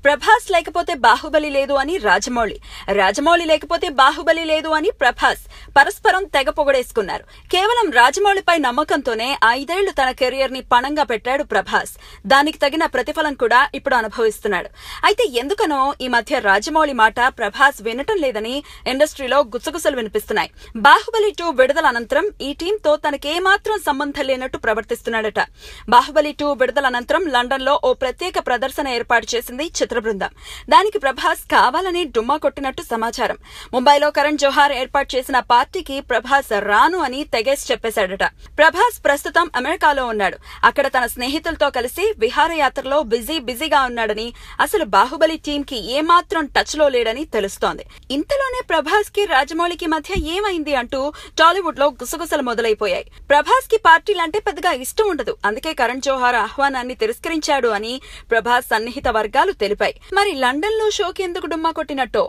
ప్రభాస్ లేకపోతే బాహుబలి లేదు అని రాజమౌళి లేకపోతే బాహుబలి లేదు అని ప్రభాస్ పరస్పరం తెగ పొగడేసుకున్నారు. కేవలం రాజమౌళిపై నమ్మకంతోనే 5 ఏళ్లు తన కెరియర్ ని పణంగా పెట్టాడు ప్రభాస్. దానికి తగిన ప్రతిఫలం కూడా ఇప్పుడు అనుభవిస్తున్నాడు. అయితే ఎందుకనో ఈ మధ్య రాజమౌళి మాట ప్రభాస్ వినటం లేదని ఇండస్ట్రీలో గుసగుసలు వినిపిస్తున్నాయి. బాహుబలి 2 విడుదల అనంతరం ఈ టీంతో తనకేమాత్రం సంబంధం లేనట్టు ప్రవర్తిస్తున్నాడట. బాహుబలి 2 విడుదల అనంతరం లండన్ లో ఓ ప్రత్యేక ప్రదర్శన ఏర్పాటు చేసింది బృందం. దానికి ప్రభాస్ కావాలని డుమ్మా కొట్టినట్టు సమాచారం. ముంబైలో కరణ్ జోహార్ ఏర్పాటు చేసిన పార్టీకి ప్రభాస్ రాను అని తెగేసి చెప్పేశాడట. ప్రభాస్ ప్రస్తుతం అమెరికాలో ఉన్నాడు. అక్కడ తన స్నేహితులతో కలిసి విహారయాత్రలో బిజీగా ఉన్నాడని, అసలు బాహుబలి టీం కి ఏమాత్రం టచ్ లో లేడని తెలుస్తోంది. ఇంతలోనే ప్రభాస్ కి రాజమౌళికి మధ్య ఏమైంది అంటూ టాలీవుడ్ లో గుసగుసలు మొదలైపోయాయి. ప్రభాస్ కి పార్టీలంటే పెద్దగా ఇష్టం ఉండదు. అందుకే కరణ్ జోహార్ ఆహ్వానాన్ని తిరస్కరించాడు అని ప్రభాస్ సన్నిహిత వర్గాలు తెలిపాయి. మరి లండన్ లో షోకి ఎందుకు డుమ్మా కొట్టినట్టో